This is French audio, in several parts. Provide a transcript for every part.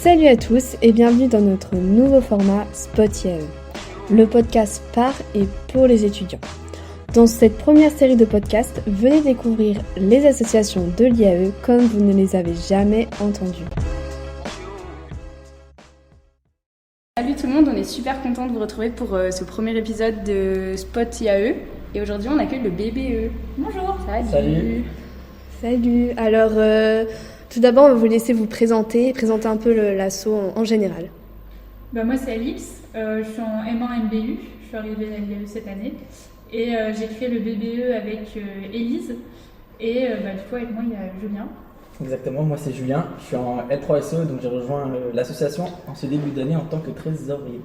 Salut à tous et bienvenue dans notre nouveau format Spot IAE, le podcast par et pour les étudiants. Dans cette première série de podcasts, venez découvrir les associations de l'IAE comme vous ne les avez jamais entendues. Salut tout le monde, on est super content de vous retrouver pour ce premier épisode de Spot IAE. Et aujourd'hui, on accueille le BBE. Bonjour. Salut. Alors, tout d'abord, on va vous laisser vous présenter un peu l'asso en général. Moi, c'est Alix. Je suis en M1 MBU. Je suis arrivée à l'IAE cette année. Et j'ai créé le BBE avec Élise. Et du coup, avec moi, il y a Julien. Exactement, moi c'est Julien, je suis en L3SO, donc j'ai rejoint l'association en ce début d'année en tant que trésorier.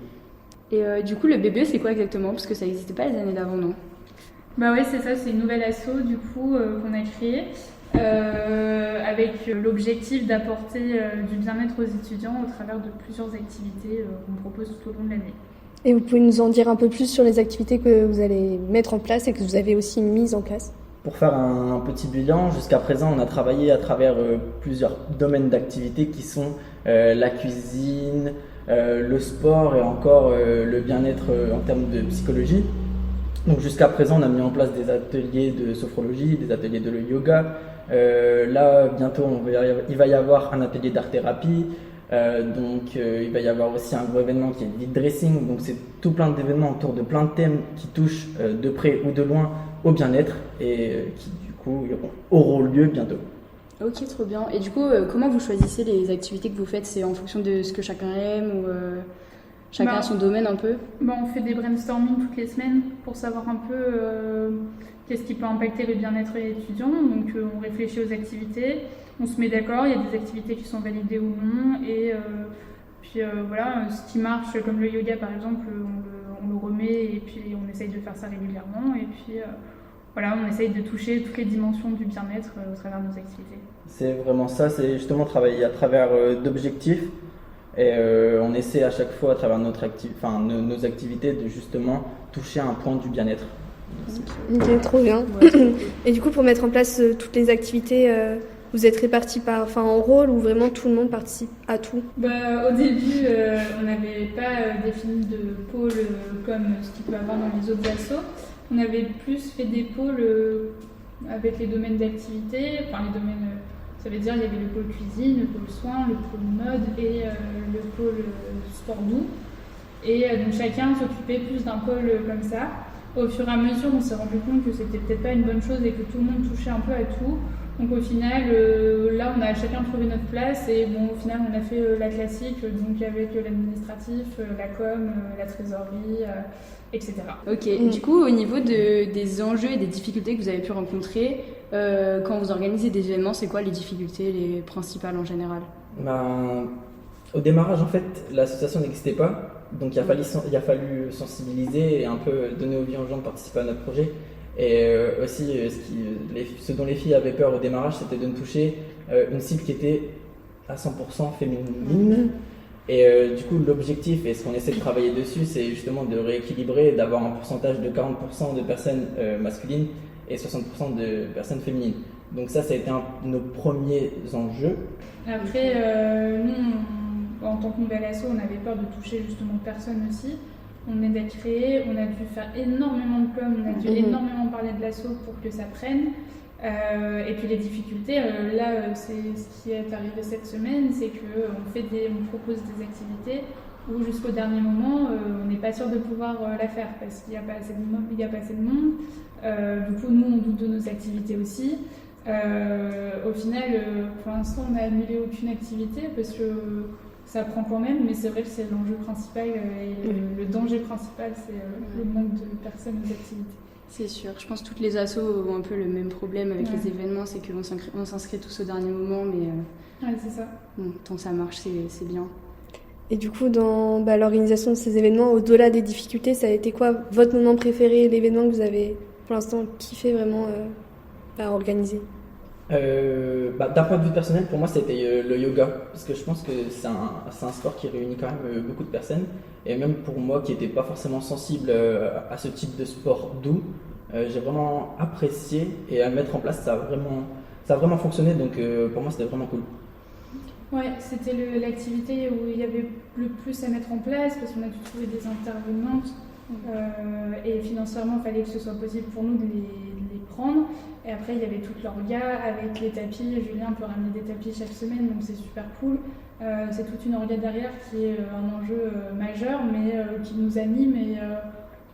Et du coup, le BBE, c'est quoi exactement? Parce que ça n'existait pas les années d'avant, non? Oui, c'est ça, c'est une nouvelle asso du coup qu'on a créée avec l'objectif d'apporter du bien-être aux étudiants au travers de plusieurs activités qu'on propose tout au long de l'année. Et vous pouvez nous en dire un peu plus sur les activités que vous allez mettre en place et que vous avez aussi mises en place? Pour faire un petit bilan, jusqu'à présent, on a travaillé à travers plusieurs domaines d'activité qui sont la cuisine, le sport et encore le bien-être en termes de psychologie. Donc jusqu'à présent, on a mis en place des ateliers de sophrologie, des ateliers de yoga. Là, bientôt, il va y avoir un atelier d'art-thérapie. Il va y avoir aussi un gros événement qui est le lead dressing. Donc c'est tout plein d'événements autour de plein de thèmes qui touchent de près ou de loin au bien-être et qui du coup auront lieu bientôt. Ok, trop bien. Et du coup, comment vous choisissez les activités que vous faites? C'est en fonction de ce que chacun aime ou chacun a son domaine un peu? On fait des brainstorming toutes les semaines pour savoir un peu qu'est-ce qui peut impacter le bien-être des étudiants. Donc on réfléchit aux activités, on se met d'accord, il y a des activités qui sont validées ou non. Et puis voilà, ce qui marche, comme le yoga par exemple, on le remet et puis on essaye de faire ça régulièrement. Et puis voilà, on essaye de toucher toutes les dimensions du bien-être au travers de nos activités. C'est vraiment ça, c'est justement travailler à travers d'objectifs. Et on essaie à chaque fois à travers nos activités de justement toucher un point du bien-être. Ok, trop bien. Et du coup, pour mettre en place toutes les activités, vous êtes répartis en rôle ou vraiment tout le monde participe à tout? Au début, on n'avait pas défini de pôle comme ce qu'il peut y avoir dans les autres assos. On avait plus fait des pôles avec les domaines d'activité, ça veut dire il y avait le pôle cuisine, le pôle soins, le pôle mode et le pôle sport doux. Et donc chacun s'occupait plus d'un pôle comme ça. Au fur et à mesure, on s'est rendu compte que c'était peut-être pas une bonne chose et que tout le monde touchait un peu à tout. Donc au final, là on a chacun trouvé notre place et au final on a fait la classique, donc avec l'administratif, la com, la trésorerie, etc. Ok, Du coup au niveau des enjeux et des difficultés que vous avez pu rencontrer, quand vous organisez des événements, c'est quoi les difficultés les principales en général? Au démarrage en fait, l'association n'existait pas. Donc il a fallu sensibiliser et un peu donner envie aux gens de participer à notre projet. Et aussi, ce dont les filles avaient peur au démarrage, c'était de ne toucher une cible qui était à 100% féminine. Et du coup, l'objectif, et ce qu'on essaie de travailler dessus, c'est justement de rééquilibrer, d'avoir un pourcentage de 40% de personnes masculines et 60% de personnes féminines. Donc ça a été un de nos premiers enjeux. Après, nous, en tant que nouvelle asso, on avait peur de toucher justement personne aussi. On est d'être créé, on a dû faire énormément de com, on a dû énormément parler de l'asso pour que ça prenne. Et puis les difficultés, c'est ce qui est arrivé cette semaine, c'est qu'on propose des activités où jusqu'au dernier moment, on n'est pas sûr de pouvoir la faire parce qu'il n'y a pas assez de monde. Du coup, nous, on doute de nos activités aussi. Au final, pour l'instant, on n'a annulé aucune activité parce que ça prend quand même, mais c'est vrai que c'est l'enjeu principal et le danger principal, c'est le manque de personnes aux activités. C'est sûr, je pense que toutes les assos ont un peu le même problème avec les événements, c'est qu'on s'inscrit tous au dernier moment, mais c'est ça. Tant que ça marche, c'est bien. Et du coup, dans l'organisation de ces événements, au-delà des difficultés, ça a été quoi votre moment préféré, l'événement que vous avez pour l'instant kiffé vraiment à organiser? D'un point de vue personnel, pour moi, c'était le yoga, parce que je pense que c'est un sport qui réunit quand même beaucoup de personnes, et même pour moi qui n'étais pas forcément sensible à ce type de sport doux, j'ai vraiment apprécié, et à mettre en place, ça a vraiment fonctionné, donc pour moi, c'était vraiment cool. Ouais, c'était l'activité où il y avait le plus à mettre en place parce qu'on a dû trouver des intervenantes et financièrement il fallait que ce soit possible pour nous de les prendre. Et après il y avait tout l'orga avec les tapis. Julien peut ramener des tapis chaque semaine, donc c'est super cool. C'est toute une orga derrière qui est un enjeu majeur mais qui nous anime et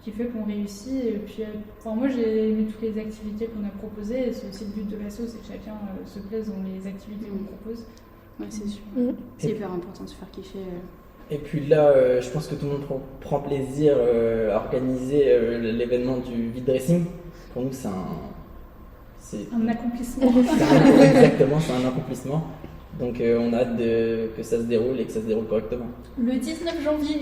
qui fait qu'on réussit. Et puis moi j'ai aimé toutes les activités qu'on a proposées et c'est aussi le but de l'asso, c'est que chacun se plaise dans les activités qu'on propose. Ouais, c'est sûr. C'est hyper important de se faire kiffer. Et puis là, je pense que tout le monde prend plaisir à organiser l'événement du vide dressing. Pour nous, c'est un accomplissement. Exactement, c'est un accomplissement. Donc on a hâte que ça se déroule et que ça se déroule correctement. Le 19 janvier.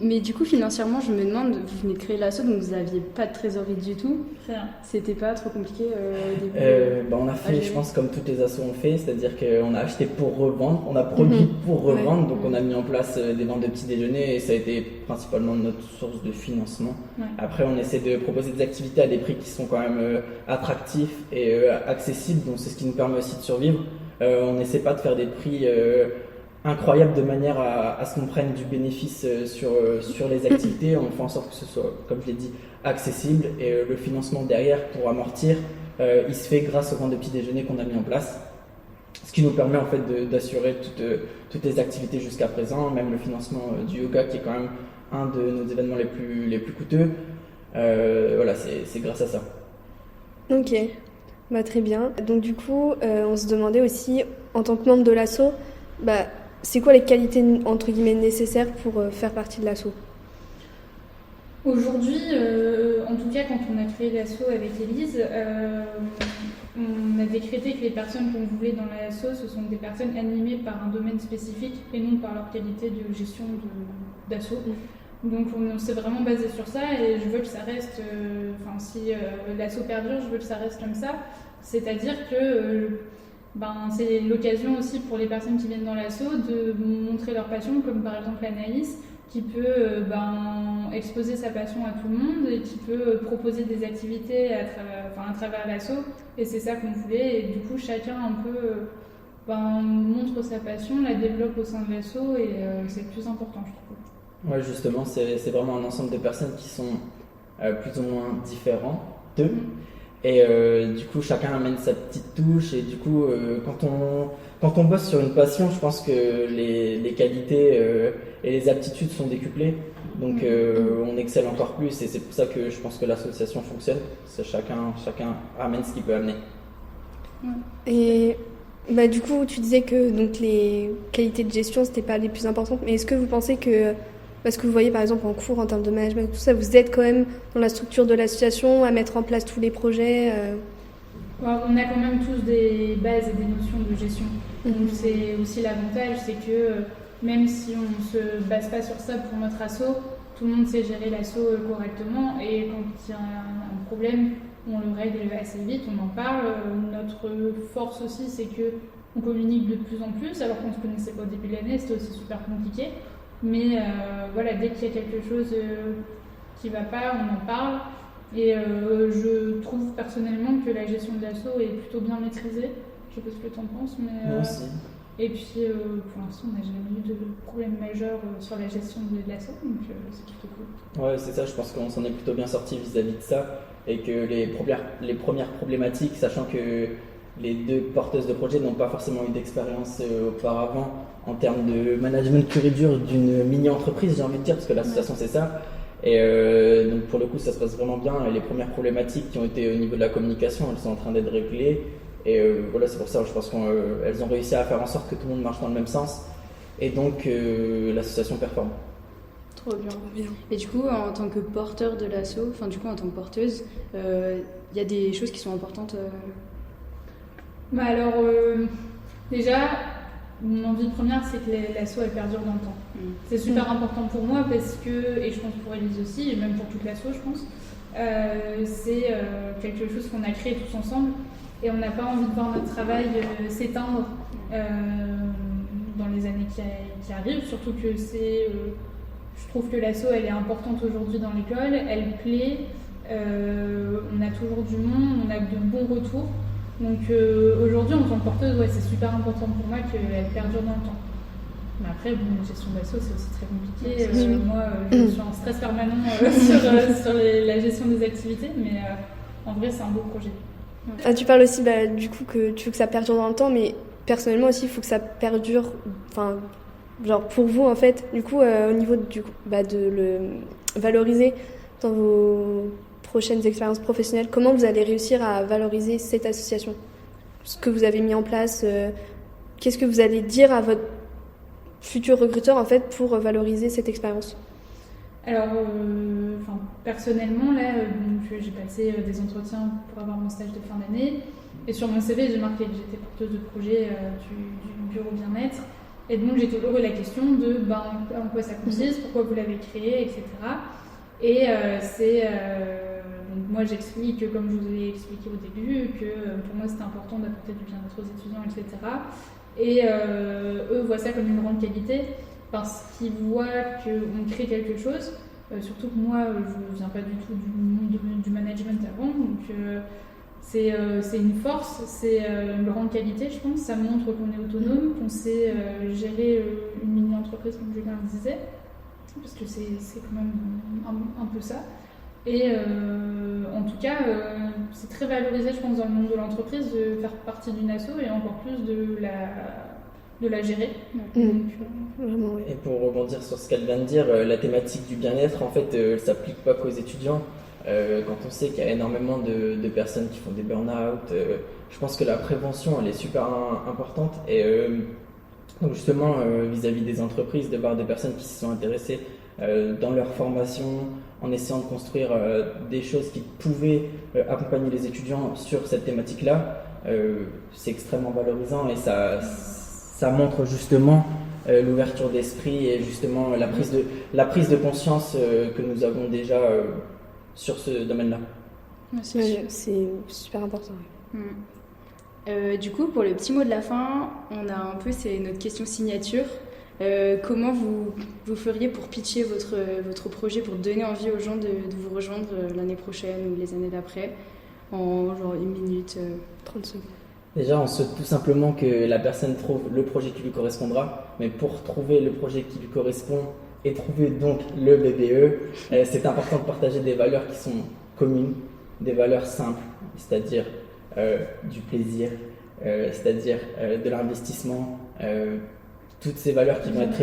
Mais du coup, financièrement, je me demande, vous venez de créer l'asso, donc vous n'aviez pas de trésorerie du tout. Rien. C'était pas trop compliqué au début On a fait, je pense, comme toutes les assos ont fait, c'est-à-dire qu'on a acheté pour revendre, on a produit pour revendre, donc on a mis en place des ventes de petits déjeuners et ça a été principalement notre source de financement. Ouais. Après, on essaie de proposer des activités à des prix qui sont quand même attractifs et accessibles, donc c'est ce qui nous permet aussi de survivre. On n'essaie pas de faire des prix incroyable de manière à ce qu'on prenne du bénéfice sur les activités. On fait en sorte que ce soit, comme je l'ai dit, accessible et le financement derrière pour amortir, il se fait grâce aux ventes de petits déjeuners qu'on a mis en place, ce qui nous permet en fait d'assurer toutes les activités jusqu'à présent, même le financement du yoga qui est quand même un de nos événements les plus coûteux. Voilà, c'est grâce à ça. Ok, très bien. Donc du coup, on se demandait aussi, en tant que membre de l'asso, c'est quoi les qualités entre guillemets nécessaires pour faire partie de l'asso ? Aujourd'hui, en tout cas quand on a créé l'asso avec Élise, on a décrété que les personnes qu'on voulait dans l'asso, ce sont des personnes animées par un domaine spécifique et non par leur qualité de gestion d'asso. Donc on s'est vraiment basé sur ça et je veux que ça reste, si l'asso perdure, je veux que ça reste comme ça. C'est-à-dire que c'est l'occasion aussi pour les personnes qui viennent dans l'asso de montrer leur passion, comme par exemple Anaïs, qui peut exposer sa passion à tout le monde et qui peut proposer des activités à travers l'asso. Et c'est ça qu'on voulait. Et du coup, chacun un peu montre sa passion, la développe au sein de l'asso et c'est le plus important, je trouve. Ouais, justement, c'est vraiment un ensemble de personnes qui sont plus ou moins différentes d'eux. Et du coup, chacun amène sa petite touche. Et du coup, quand on bosse sur une passion, je pense que les qualités et les aptitudes sont décuplées. Donc, on excelle encore plus. Et c'est pour ça que je pense que l'association fonctionne. C'est chacun amène ce qu'il peut amener. Et du coup, tu disais que donc, les qualités de gestion, c'était pas les plus importantes. Mais est-ce que vous pensez que... Parce que vous voyez par exemple en cours, en termes de management, tout ça, vous êtes quand même dans la structure de l'association à mettre en place tous les projets On a quand même tous des bases et des notions de gestion. Donc c'est aussi l'avantage, c'est que même si on ne se base pas sur ça pour notre asso, tout le monde sait gérer l'asso correctement et quand il y a un problème, on le règle assez vite, on en parle. Notre force aussi, c'est qu'on communique de plus en plus, alors qu'on ne se connaissait pas au début de l'année, c'était aussi super compliqué. Mais dès qu'il y a quelque chose qui ne va pas, on en parle. Et je trouve personnellement que la gestion de l'asso est plutôt bien maîtrisée. Je ne sais pas ce que tu en penses, mais... Moi aussi. Et puis pour l'instant, on n'a jamais eu de problème majeur sur la gestion de l'asso, donc c'est plutôt cool. Ouais, c'est ça, je pense qu'on s'en est plutôt bien sorti vis-à-vis de ça. Et que les premières problématiques, sachant que les deux porteuses de projet n'ont pas forcément eu d'expérience auparavant en termes de management pur et dur d'une mini-entreprise, j'ai envie de dire, parce que l'association c'est ça. Et donc pour le coup ça se passe vraiment bien et les premières problématiques qui ont été au niveau de la communication, elles sont en train d'être réglées. Et c'est pour ça je pense qu'elles ont réussi à faire en sorte que tout le monde marche dans le même sens et donc l'association performe. Trop bien. Et du coup en tant que porteur de l'asso, en tant que porteuse, y a des choses qui sont importantes déjà, mon envie première, c'est que l'asso elle perdure dans le temps. C'est super important pour moi parce que, et je pense pour Élise aussi, et même pour toute l'asso, je pense, c'est quelque chose qu'on a créé tous ensemble et on n'a pas envie de voir notre travail s'éteindre dans les années qui arrivent, surtout que je trouve que l'asso elle est importante aujourd'hui dans l'école, elle plaît, on a toujours du monde, on a de bons retours. Donc aujourd'hui, en tant que porteuse, c'est super important pour moi qu'elle perdure dans le temps. Mais après, bon, gestion d'asso, c'est aussi très compliqué. Moi, je suis en stress permanent sur la gestion des activités, mais en vrai, c'est un beau projet. Ah, tu parles aussi du coup que tu veux que ça perdure dans le temps, mais personnellement aussi, il faut que ça perdure, genre pour vous en fait, du coup, au niveau de le valoriser dans vos prochaines expériences professionnelles, comment vous allez réussir à valoriser cette association, ce que vous avez mis en place, qu'est-ce que vous allez dire à votre futur recruteur en fait pour valoriser cette expérience? Alors, personnellement, là, j'ai passé des entretiens pour avoir mon stage de fin d'année. Et sur mon CV, j'ai marqué que j'étais porteuse de projet du bureau bien-être. Et donc, j'ai toujours eu la question de en quoi ça consiste, pourquoi vous l'avez créé, etc. Et donc moi, j'explique, comme je vous ai expliqué au début, que pour moi, c'était important d'apporter du bien-être aux étudiants, etc. Et eux voient ça comme une grande qualité parce qu'ils voient qu'on crée quelque chose. Surtout que moi, je ne viens pas du tout du monde du management avant, donc c'est une force, c'est une grande qualité, je pense. Ça montre qu'on est autonome, qu'on sait gérer une mini-entreprise, comme Julien le disait, parce que c'est quand même un peu ça. Et en tout cas, c'est très valorisé, je pense, dans le monde de l'entreprise de faire partie d'une asso et encore plus de la gérer. Donc, vraiment, oui. Et pour rebondir sur ce qu'elle vient de dire, la thématique du bien-être, en fait, elle ne s'applique pas qu'aux étudiants. Quand on sait qu'il y a énormément de personnes qui font des burn-out, je pense que la prévention, elle est super importante. Et donc justement, vis-à-vis des entreprises, de voir des personnes qui se sont intéressées dans leur formation, en essayant de construire des choses qui pouvaient accompagner les étudiants sur cette thématique-là, c'est extrêmement valorisant et ça montre justement l'ouverture d'esprit et justement la prise de conscience que nous avons déjà sur ce domaine-là. C'est super important. Du coup, pour le petit mot de la fin, on a un peu, c'est notre question signature. Comment vous feriez pour pitcher votre projet, pour donner envie aux gens de vous rejoindre l'année prochaine ou les années d'après, en genre 1 minute, 30 secondes? Déjà, on souhaite tout simplement que la personne trouve le projet qui lui correspondra, mais pour trouver le projet qui lui correspond et trouver donc le BBE, c'est important de partager des valeurs qui sont communes, des valeurs simples, c'est-à-dire du plaisir, c'est-à-dire de l'investissement, toutes ces valeurs qui vont être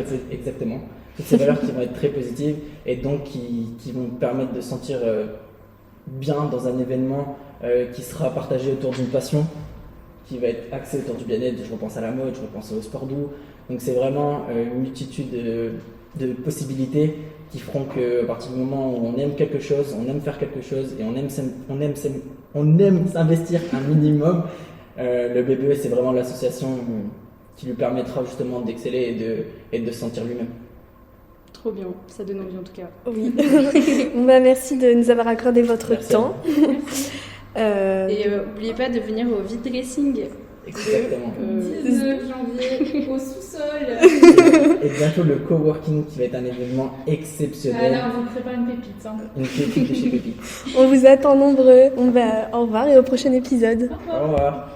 toutes ces valeurs qui vont être très positives et donc qui vont permettre de se sentir bien dans un événement qui sera partagé autour d'une passion, qui va être axé autour du bien-être. Je repense à la mode, je repense au sport doux. Donc c'est vraiment une multitude de possibilités qui feront qu'à partir du moment où on aime quelque chose, on aime faire quelque chose et on aime s'investir un minimum, le BBE c'est vraiment l'association qui lui permettra justement d'exceller et de se sentir lui-même. Trop bien, ça donne envie en tout cas. Oui. Merci de nous avoir accordé votre temps. Et n'oubliez pas de venir au vide dressing. Exactement. 19 janvier au sous-sol. Et bientôt le coworking qui va être un événement exceptionnel. Là, on vous prépare une pépite. Une pépite de chez Pépite. On vous attend nombreux. Au revoir et au prochain épisode. Au revoir.